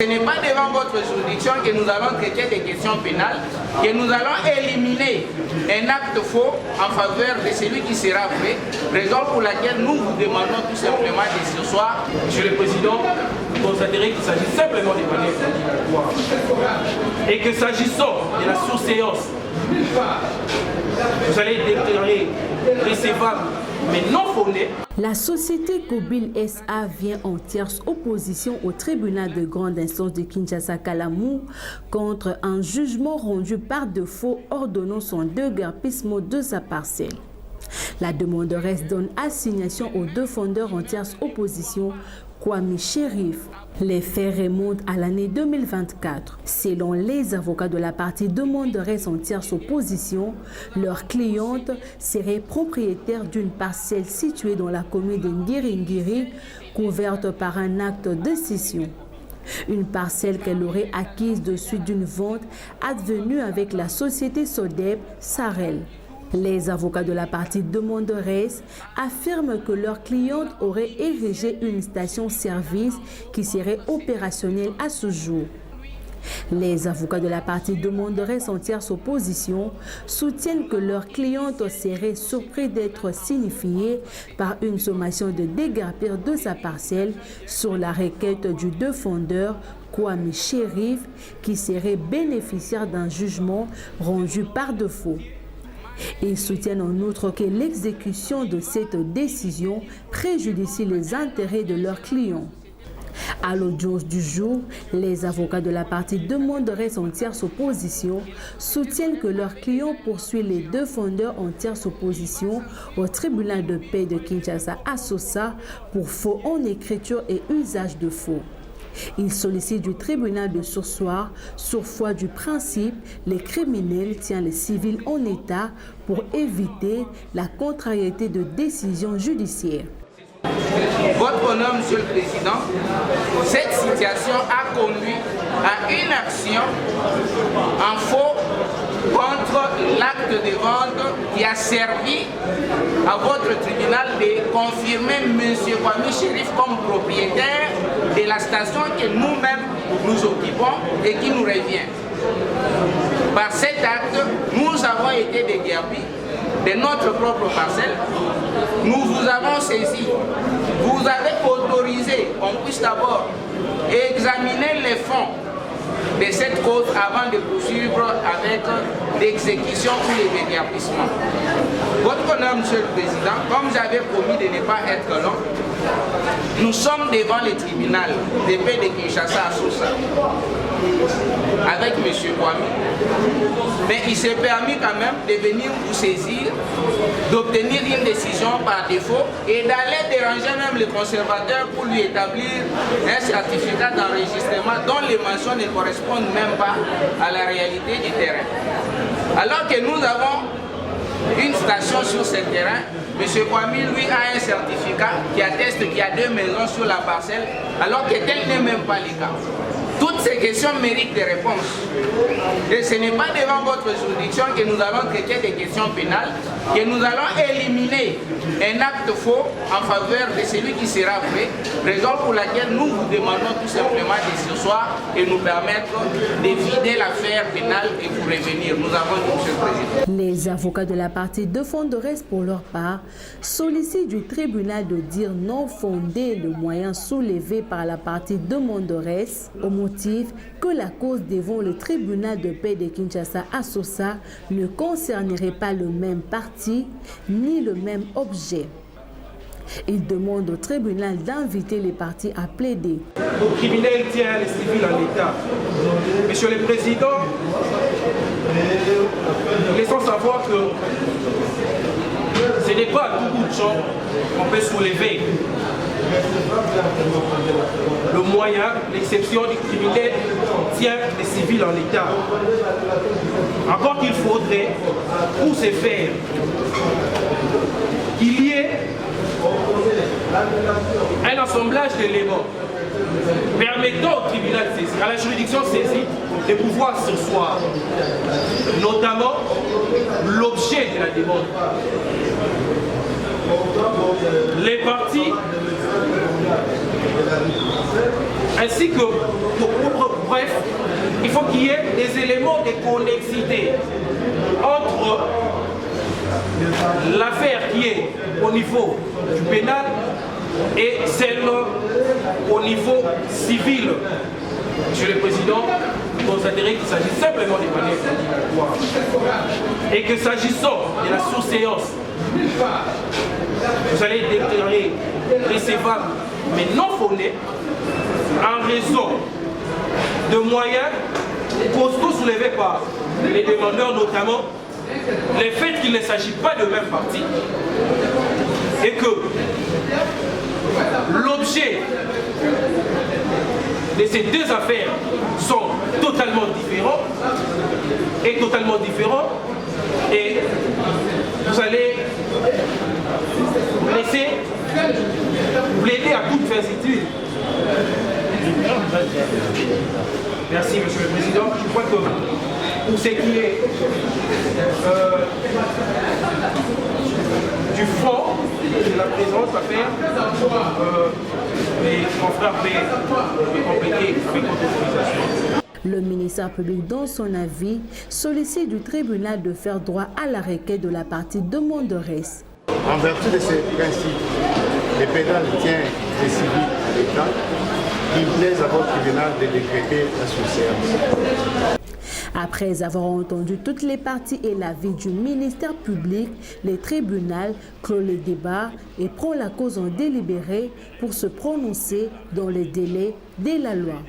Ce n'est pas devant votre juridiction que nous allons traiter des questions pénales, que nous allons éliminer un acte faux en faveur de celui qui sera vrai, raison pour laquelle nous vous demandons tout simplement de ce soir. Monsieur le Président, vous constaterez qu'il s'agit simplement de manière et que s'agissant de la sous-séance, vous allez déclarer recevable mais non fondé. La société Kobil SA vient en tierce opposition au tribunal de grande instance de Kinshasa-Kalamu contre un jugement rendu par défaut ordonnant son déguerpissement de sa parcelle. La demanderesse donne assignation aux deux fondeurs en tierce opposition, Kwame Chérif. Les faits remontent à l'année 2024. Selon les avocats de la partie demanderesse en tierce opposition, leur cliente serait propriétaire d'une parcelle située dans la commune de Ngiri, couverte par un acte de cession. Une parcelle qu'elle aurait acquise de suite d'une vente advenue avec la société Sodeb Sarel. Les avocats de la partie demanderesse affirment que leur cliente aurait érigé une station-service qui serait opérationnelle à ce jour. Les avocats de la partie demanderesse en tierce opposition soutiennent que leur cliente serait surpris d'être signifiée par une sommation de déguerpir de sa parcelle sur la requête du défendeur Kwame Chérif, qui serait bénéficiaire d'un jugement rendu par défaut. Ils soutiennent en outre que l'exécution de cette décision préjudicie les intérêts de leurs clients. À l'audience du jour, les avocats de la partie demanderesse en tierce opposition soutiennent que leurs clients poursuivent les deux fondeurs en tierce opposition au tribunal de paix de Kinshasa à Sosa pour faux en écriture et usage de faux. Ils sollicitent du tribunal de surseoir, sur foi du principe, les criminels tiennent les civils en état pour éviter la contrariété de décisions judiciaires. Votre honneur, Monsieur le Président, cette situation a conduit à une action en faux contre l'acte de vente qui a servi à votre tribunal de confirmer M. Kwame Chérif comme propriétaire de la station que nous-mêmes nous occupons et qui nous revient. Par cet acte, nous avons été déguerpis de notre propre parcelle. Nous vous avons saisi. Vous avez autorisé qu'on puisse d'abord examiner les fonds de cette cause avant de poursuivre avec l'exécution ou le déguerpissement. Votre honneur, Monsieur le Président, comme j'avais promis de ne pas être long, nous sommes devant le tribunal de paix de Kinshasa à Sosa avec M. Kwame. Mais il s'est permis quand même de venir vous saisir, d'obtenir une décision par défaut et d'aller déranger même le conservateur pour lui établir un certificat d'enregistrement dont les mentions ne correspondent même pas à la réalité du terrain. Alors que nous avons une station sur ce terrain, M. Kwame, lui, a un certificat qui atteste qu'il y a 2 maisons sur la parcelle, alors que tel n'est même pas le cas. Toutes ces questions méritent des réponses. Et ce n'est pas devant votre juridiction que nous allons traiter des questions pénales, que nous allons éliminer un acte faux en faveur de celui qui sera vrai, raison pour laquelle nous vous demandons tout simplement de ce soir et nous permettre de vider l'affaire pénale et vous revenir. Nous avons dit, Monsieur le Président. Les avocats de la partie défenderesse, pour leur part, sollicitent du tribunal de dire non fondé le moyen soulevé par la partie demanderesse au motif que la cause devant le tribunal de paix de Kinshasa à Sosa ne concernerait pas le même parti ni le même objet. Il demande au tribunal d'inviter les parties à plaider. Le criminel tient les civils en état. Monsieur le Président, laissons savoir que ce n'est pas tout bout de champ qu'on peut soulever. Le moyen, l'exception du criminel, tient les civils en état. Encore qu'il faudrait, pour ce faire, qu'il y ait un assemblage d'éléments permettant au tribunal saisi, à la juridiction saisie, de pouvoir surseoir, notamment l'objet de la demande. Les parties Ainsi que, bref, il faut qu'il y ait des éléments de connexité entre l'affaire qui est au niveau du pénal et celle au niveau civil. Monsieur le Président, vous considérez qu'il s'agit simplement des manières contradictoires et que s'agissant de la sous-séance, vous allez déclarer recevable mais non fondé en raison de moyens costauds soulevés par les demandeurs, notamment le fait qu'il ne s'agit pas de même parti et que l'objet de ces deux affaires sont totalement différents et vous allez vous laisser plaider à toute finitude. Merci Monsieur le Président. Je crois que pour ce qui est du fond de la présente affaire, mes confrères peuvent compléter avec votre autorisation. Le ministère public, dans son avis, sollicite du tribunal de faire droit à la requête de la partie demanderesse. En vertu de ces principes, le pénal tient les civils à l'État, il plaise à votre tribunal de décréter la sous-séance. Après avoir entendu toutes les parties et l'avis du ministère public, le tribunal clôt le débat et prend la cause en délibéré pour se prononcer dans les délais de la loi.